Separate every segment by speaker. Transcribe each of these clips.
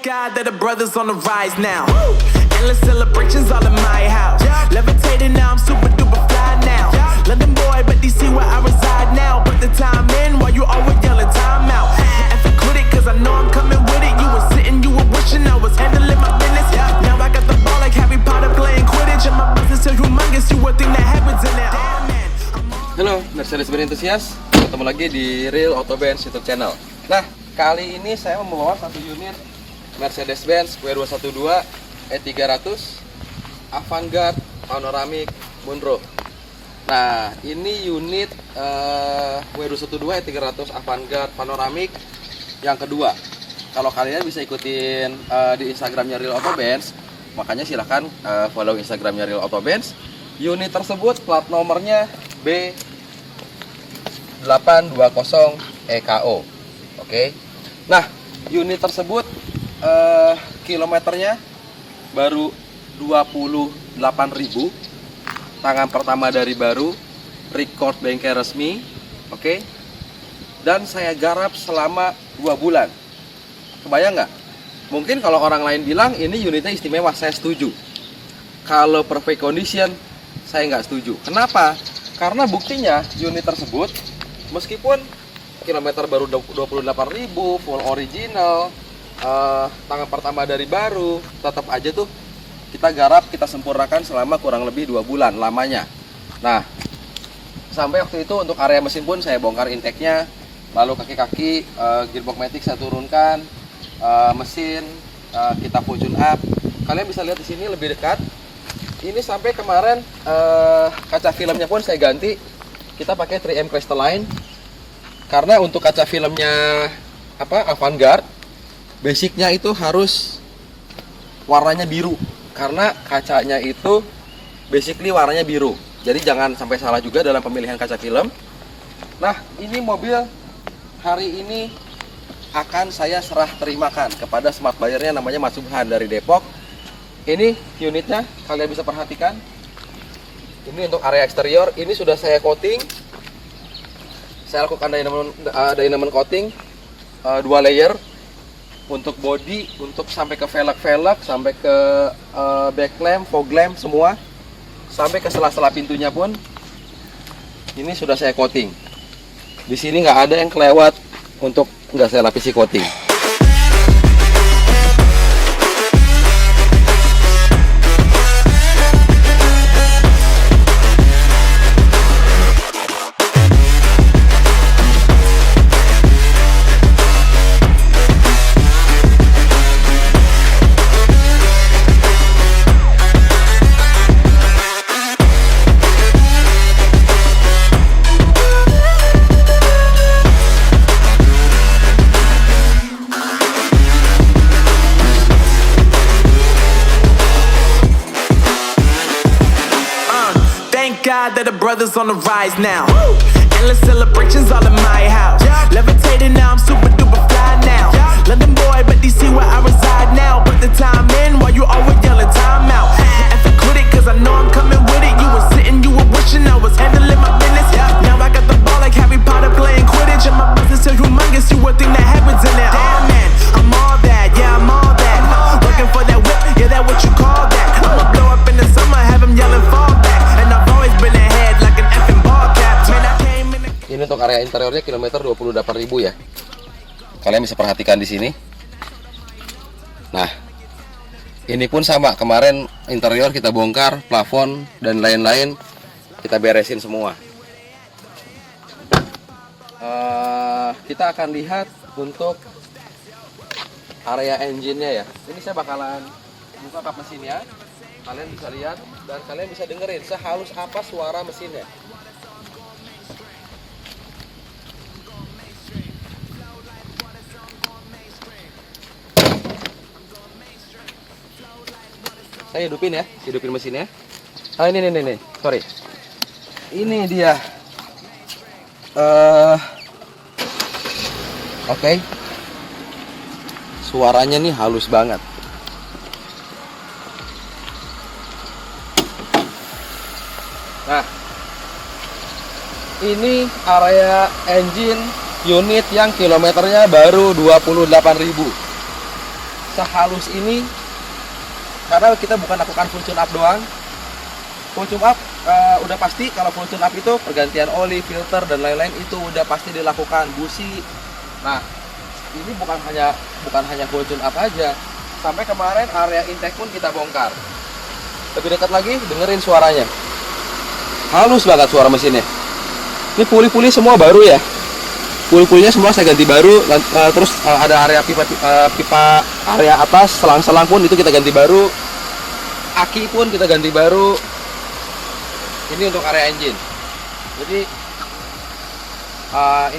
Speaker 1: God that the brothers on the rise now. Endless celebrations all in my house. Levitating now, I'm super duper fly now. London boy, but they see where I reside now. Put the time in while you always yelling time out. And for quit it, cause I know I'm coming with it. You were sitting, you were wishing I was handling my business. Now I got the ball like Harry Potter playing Quidditch. And my business is humongous, you would think that happens in there. Damn man.
Speaker 2: Halo Mercedes-Benz enthusiast, ketemu lagi di Real Auto Benz YouTube channel. Nah, kali ini saya membawa satu unit Mercedes-Benz W212 E300 Avantgarde Panoramic Moonroof. Nah, ini unit W212 E300 Avantgarde Panoramic yang kedua. Kalau kalian bisa ikutin di Instagramnya Real Auto Benz, makanya silahkan follow Instagramnya Real Auto Benz. Unit tersebut plat nomornya B820 EKO. Oke. Nah, unit tersebut kilometernya baru 28.000. Tangan pertama dari baru, record bengkel resmi. Oke. Dan saya garap selama 2 bulan. Kebayang nggak? Mungkin kalau orang lain bilang ini unitnya istimewa, saya setuju. Kalau perfect condition, saya nggak setuju. Kenapa? Karena buktinya unit tersebut meskipun kilometer baru 28.000, full original, tangan pertama dari baru, tetap aja tuh kita garap, kita sempurnakan selama kurang lebih 2 bulan lamanya. Nah, sampai waktu itu untuk area mesin pun saya bongkar intake-nya, lalu kaki-kaki gearbox matic saya turunkan, mesin kita full tune up. Kalian bisa lihat di sini lebih dekat. Ini sampai kemarin kaca filmnya pun saya ganti. Kita pakai 3M Crystalline. Karena untuk kaca filmnya Avantgarde, basicnya itu harus warnanya biru. Karena kacanya itu basically warnanya biru. Jadi jangan sampai salah juga dalam pemilihan kaca film. Nah, ini mobil hari ini akan saya serah terimakan kepada smart buyer-nya, namanya Mas Subhan dari Depok. Ini unitnya, kalian bisa perhatikan. Ini untuk area eksterior, ini sudah saya coating. Saya lakukan dynamon coating 2 layer untuk body, untuk sampai ke velg, sampai ke back lamp, fog lamp semua, sampai ke sela-sela pintunya pun ini sudah saya coating. Di sini nggak ada yang kelewat untuk nggak saya lapisi coating.
Speaker 1: God that the brothers on the rise now. Endless celebrations all in my house. Levitating now, I'm super duper fly now. London boy, but they see where I reside now. Put the time in while you always yelling time out. And for quit it, cause I know I'm coming with it. You were sitting, you were wishing I was handling my business. Now I got the ball like Harry Potter playing Quidditch. And my business is humongous, you would think that happens in there. Damn man, I'm all that, yeah I'm all that. Looking for that whip, yeah that what you call that. I'ma blow up in the summer, have him yelling fall back. And I've always been ahead like an effing ball cap. Man, I came in the...
Speaker 2: Ini untuk area interiornya kilometer 28.000 ya. Kalian bisa perhatikan di sini. Nah, ini pun sama. Kemarin interior kita bongkar, plafon dan lain-lain kita beresin semua. Kita akan lihat untuk area engine-nya ya. Ini saya bakalan buka kap mesinnya. Kalian bisa lihat dan kalian bisa dengerin sehalus apa suara mesinnya. Saya hidupin ya, hidupin mesinnya. Ah ini, sorry. Ini dia. Oke. Suaranya nih halus banget. Nah, ini area engine unit yang kilometernya baru 28.000. sehalus ini karena kita bukan lakukan full tune up doang. Full tune up udah pasti, kalau full tune up itu pergantian oli, filter dan lain-lain itu udah pasti dilakukan, busi. Nah, ini bukan hanya full tune up aja. Sampai kemarin area intake pun kita bongkar. Lebih dekat lagi, dengerin suaranya. Halus banget suara mesinnya. Ini puli-puli semua baru ya. Puli-pulinya semua saya ganti baru. Terus ada area pipa area atas, selang-selang pun itu kita ganti baru. Aki pun kita ganti baru. Ini untuk area engine. Jadi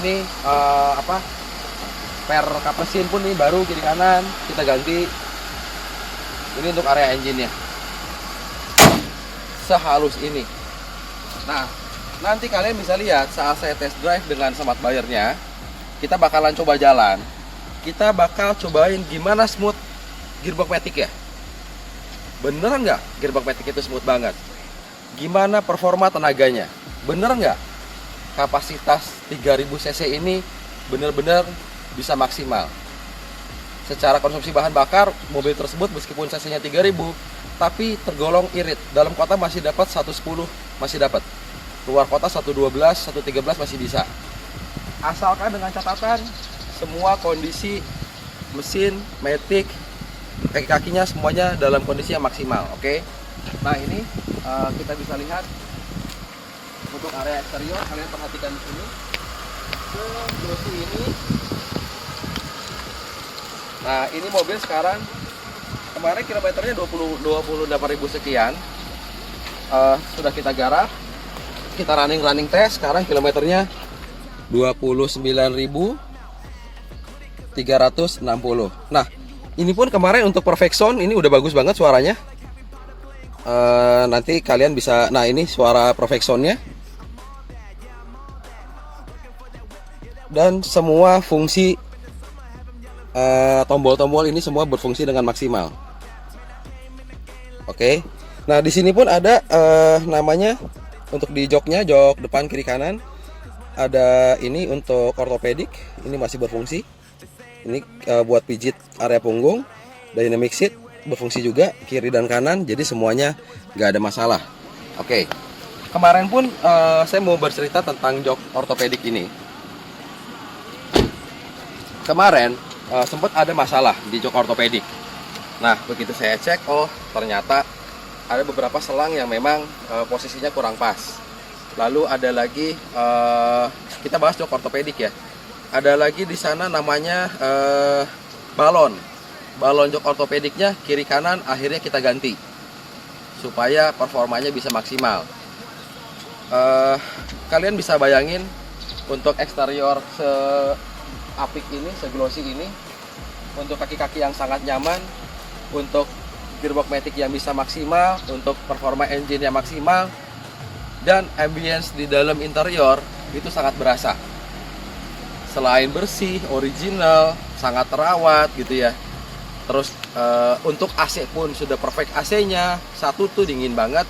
Speaker 2: ini per kap mesin pun nih baru kiri kanan kita ganti. Ini untuk area engine-nya. Sehalus ini. Nah, nanti kalian bisa lihat saat saya test drive dengan smart buyer-nya. Kita bakalan coba jalan. Kita bakal cobain gimana smooth gearbox matic ya. Bener nggak gearbox matic itu smooth banget? Gimana performa tenaganya? Bener nggak kapasitas 3000 cc ini bener-bener bisa maksimal? Secara konsumsi bahan bakar, mobil tersebut meskipun cc-nya 3000 tapi tergolong irit. Dalam kota masih dapat 110, masih dapat. Luar kota 112, 113 masih bisa. Asalkan dengan catatan semua kondisi mesin, matic, kaki-kakinya semuanya dalam kondisi yang maksimal, oke? Nah, ini kita bisa lihat untuk area eksterior, kalian perhatikan di sini. Glossy ini. Nah, ini mobil sekarang kemarin kilometernya 28.000 sekian. Sudah kita garap. Kita running tes, sekarang kilometernya 29.360. Nah, ini pun kemarin untuk perfect sound ini udah bagus banget suaranya. Nanti kalian bisa, nah ini suara perfect soundnya. Dan semua fungsi tombol-tombol ini semua berfungsi dengan maksimal. Oke. Nah, di sini pun ada namanya untuk di joknya, jok depan kiri kanan. Ada ini untuk ortopedik, ini masih berfungsi. Ini buat pijit area punggung. Dynamic seat berfungsi juga kiri dan kanan, jadi semuanya nggak ada masalah. Oke. Kemarin pun saya mau bercerita tentang jok ortopedik ini. Kemarin sempat ada masalah di jok ortopedik. Nah, begitu saya cek, oh ternyata ada beberapa selang yang memang posisinya kurang pas. Lalu ada lagi kita bahas jok ortopedik ya. Ada lagi di sana namanya balon jok ortopediknya kiri kanan akhirnya kita ganti supaya performanya bisa maksimal. Kalian bisa bayangin untuk eksterior se-apik ini, se-glossy ini, untuk kaki-kaki yang sangat nyaman, untuk gearbox matic yang bisa maksimal, untuk performa engine yang maksimal, dan ambience di dalam interior itu sangat berasa. Selain bersih, original, sangat terawat gitu ya. Terus untuk AC pun sudah perfect AC-nya, satu tuh dingin banget,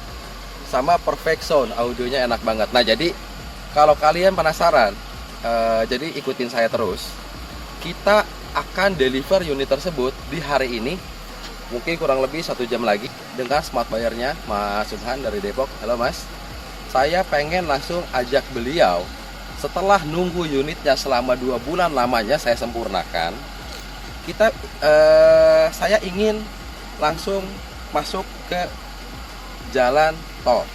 Speaker 2: sama perfect sound, audionya enak banget. Nah, jadi kalau kalian penasaran, jadi ikutin saya terus. Kita akan deliver unit tersebut di hari ini, mungkin kurang lebih 1 jam lagi, dengan smart buyer-nya Mas Subhan dari Depok. Halo Mas, saya pengen langsung ajak beliau setelah nunggu unitnya selama 2 bulan lamanya saya sempurnakan. Saya ingin langsung masuk ke jalan tol.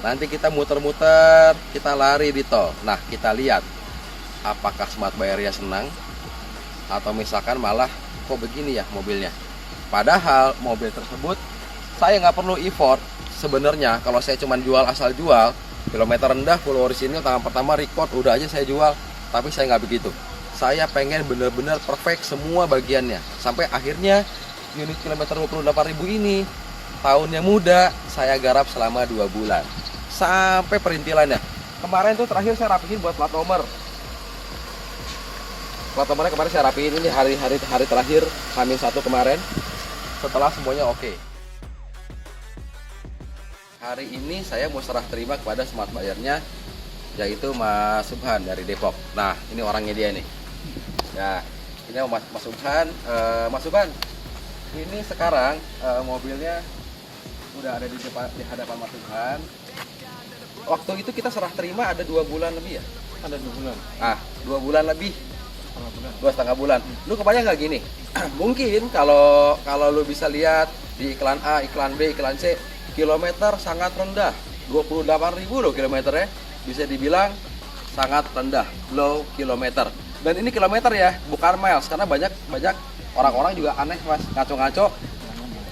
Speaker 2: Nanti kita muter-muter, kita lari di tol. Nah, kita lihat apakah smart buyer-nya senang atau misalkan malah kok begini ya mobilnya. Padahal mobil tersebut saya nggak perlu effort sebenarnya. Kalau saya cuma jual asal jual, kilometer rendah, full orisinil, tangan pertama record, udah aja saya jual. Tapi saya nggak begitu. Saya pengen bener-bener perfect semua bagiannya. Sampai akhirnya unit kilometer 28.000 ini, tahunnya muda, saya garap selama 2 bulan. Sampai perintilannya. Kemarin tuh terakhir saya rapihin buat plat nomor. Plat nomornya kemarin saya rapihin, ini hari terakhir, H-1 kemarin. Setelah semuanya oke. Hari ini saya mau serah terima kepada smart buyer-nya, yaitu Mas Subhan dari Depok. Nah, ini orangnya dia nih. Ya, ini Mas Subhan. Mas Subhan, ini sekarang mobilnya udah ada di hadapan Mas Subhan. Waktu itu kita serah terima ada 2 bulan lebih ya?
Speaker 3: Ada 2 bulan.
Speaker 2: 2 bulan lebih.
Speaker 3: Setengah bulan.
Speaker 2: 2,5 bulan. Lu kebayang nggak gini? Mungkin kalau lu bisa lihat di iklan A, iklan B, iklan C, kilometer sangat rendah. 28.000 loh kilometernya. Bisa dibilang sangat rendah, low kilometer. Dan ini kilometer ya, bukan miles, karena banyak orang-orang juga aneh Mas, ngaco-ngaco.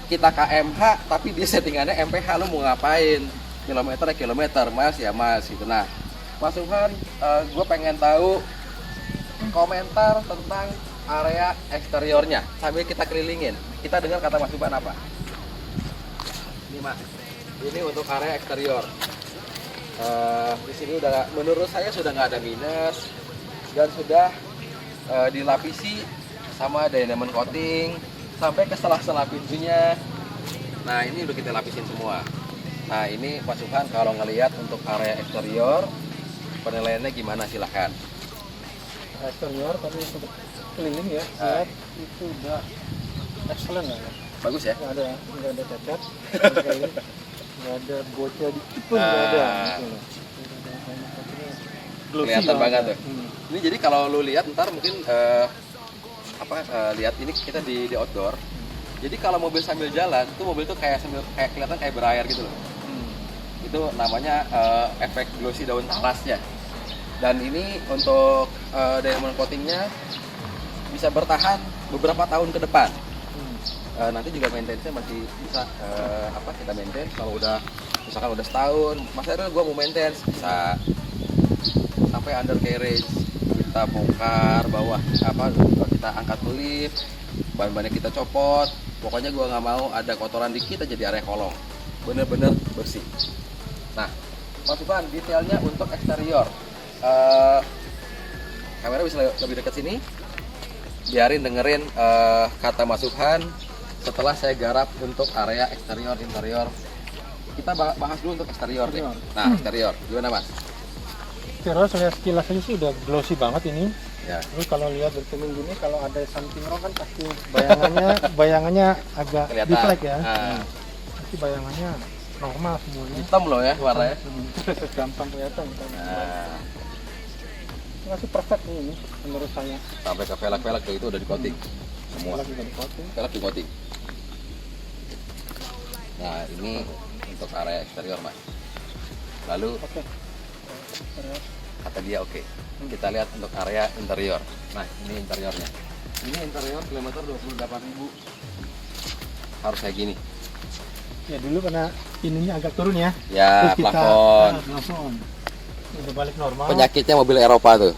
Speaker 2: Kita KMH tapi dia settingannya MPH, lu mau ngapain? Kilometer ya kilometer, miles ya miles gitu. Nah, Mas Subhan, gue pengen tahu komentar tentang area eksteriornya sambil kita kelilingin. Kita dengar kata Mas Subhan apa? Ini Mas, ini untuk area eksterior. Di sini udah, menurut saya sudah nggak ada minus dan sudah dilapisi sama diamond coating sampai ke sela-sela pintunya. Nah ini udah kita lapisin semua. Nah ini Mas Subhan kalau ngelihat untuk area eksterior penilaiannya gimana, silahkan.
Speaker 3: Eksterior tapi untuk keliling ya, lihat itu udah excellent lah ya.
Speaker 2: Bagus ya?
Speaker 3: Nggak ada cacat, nggak ada bocor dikit pun nggak ada. Gitu loh. Glossy
Speaker 2: Kelihatan banget tuh. Ini jadi kalau lu lihat ntar mungkin lihat ini kita di outdoor. Jadi kalau mobil sambil jalan, tuh mobil tuh kayak kelihatan kayak berair gitu loh. Itu namanya efek glossy daun talasnya. Dan ini untuk diamond coatingnya bisa bertahan beberapa tahun ke depan. Nanti juga maintenance-nya masih bisa kita maintain. Kalau udah misalkan udah setahun, Mas Eril gue mau maintenance bisa sampai undercarriage, kita bongkar bawah kita angkat lift, ban-bannya kita copot. Pokoknya gue nggak mau ada kotoran dikit aja di area kolong, bener-bener bersih. Nah, Mas Subhan, detailnya untuk eksterior. Kamera bisa lebih dekat sini. Biarin dengerin kata Mas Subhan setelah saya garap untuk area eksterior interior. Kita bahas dulu untuk eksterior deh. Nah, eksterior gimana Mas?
Speaker 3: Eksterior saya sekilas aja sih udah glossy banget ini.
Speaker 2: Ya.
Speaker 3: Terus kalau lihat berkeming gini, kalau ada something wrong kan pasti bayangannya agak
Speaker 2: Kelihatan.
Speaker 3: deflect ya.
Speaker 2: Nah.
Speaker 3: Tapi bayangannya normal semuanya.
Speaker 2: Hitam loh ya warnanya.
Speaker 3: Gampang kelihatan.
Speaker 2: Nah,
Speaker 3: Masih perfect nih ini menurut saya.
Speaker 2: sampai ke velg-velg itu udah di coating semua.
Speaker 3: Lagi dari coating.
Speaker 2: Velg di coating. Nah, ini untuk area eksterior Mas. Lalu
Speaker 3: Oke. Eksterior.
Speaker 2: kata dia oke. Kita lihat untuk area interior. Nah, ini interiornya. Ini interior kilometer 28.000. Harus kayak gini.
Speaker 3: Ya dulu karena ininya agak turun ya.
Speaker 2: Ya,
Speaker 3: Terus kita
Speaker 2: plafon.
Speaker 3: plafon. Udah balik normal.
Speaker 2: Penyakitnya mobil Eropa tuh.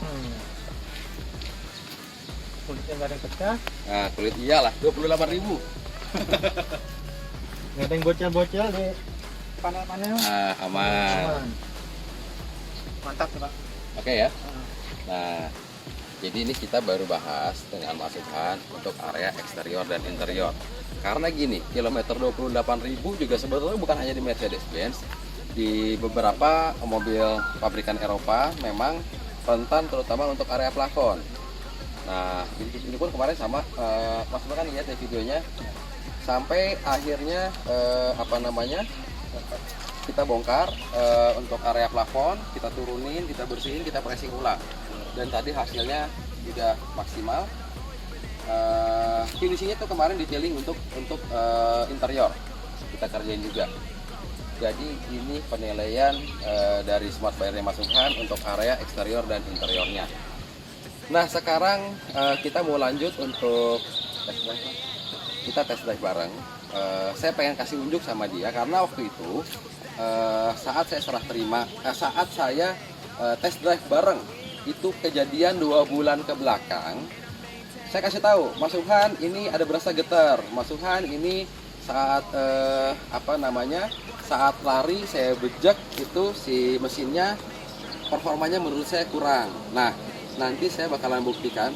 Speaker 3: Kulitnya nggak ada yang pecah,
Speaker 2: Nah, kulit iyalah 28.000.
Speaker 3: nggak ada yang bocel-bocel di panel-panel.
Speaker 2: Nah, aman.
Speaker 3: Mantap tuh Pak.
Speaker 2: Oke ya. Nah, jadi ini kita baru bahas dengan Mas Subhan untuk area eksterior dan interior. Karena gini, kilometer 28.000 juga sebetulnya bukan hanya di Mercedes-Benz. Di beberapa mobil pabrikan Eropa memang rentan terutama untuk area plafon. Nah, ini pun kemarin sama Mas Subhan kan lihat ya videonya. Sampai akhirnya kita bongkar untuk area plafon, kita turunin, kita bersihin, kita pressing ulang. Dan tadi hasilnya juga maksimal. Finishingnya tuh kemarin detailing untuk interior kita kerjain juga. Jadi ini penilaian dari Smart Buyer-nya Mas Subhan untuk area eksterior dan interiornya. Nah sekarang kita mau lanjut untuk test drive. Kita test drive bareng. Saya pengen kasih unjuk sama dia karena waktu itu saat saya serah terima, saat saya test drive bareng itu kejadian 2 bulan ke belakang. Saya kasih tahu, Mas Subhan ini ada berasa getar. Mas Subhan ini saat saat lari saya bejek itu si mesinnya performanya menurut saya kurang. Nah, nanti saya bakalan buktikan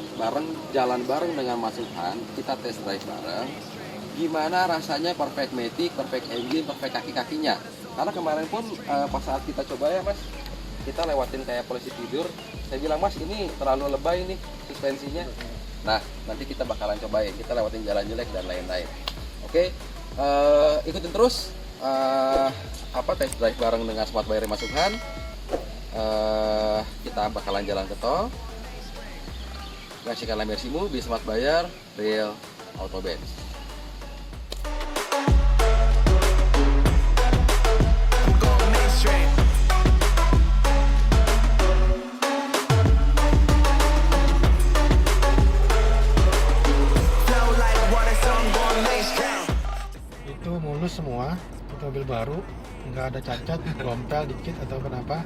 Speaker 2: jalan bareng dengan Mas Subhan, kita test drive bareng. Gimana rasanya perfect matic, perfect engine, perfect kaki-kakinya. Karena kemarin pun pas saat kita coba ya Mas, kita lewatin kayak polisi tidur. Saya bilang Mas ini terlalu lebay nih suspensinya. Nah nanti kita bakalan cobain, kita lewatin jalan jelek dan lain-lain. Oke, ikutin terus test drive bareng dengan Smart Buyer Mas Subhan. Kita bakalan jalan ke tol. Kasihkanlah mersimu di Smart Buyer Real Auto Benz.
Speaker 1: I'm going mainstream. Flow like water, so I'm going mainstream.
Speaker 3: Itu mulus semua, itu mobil baru, nggak ada cacat, gompel dikit atau kenapa.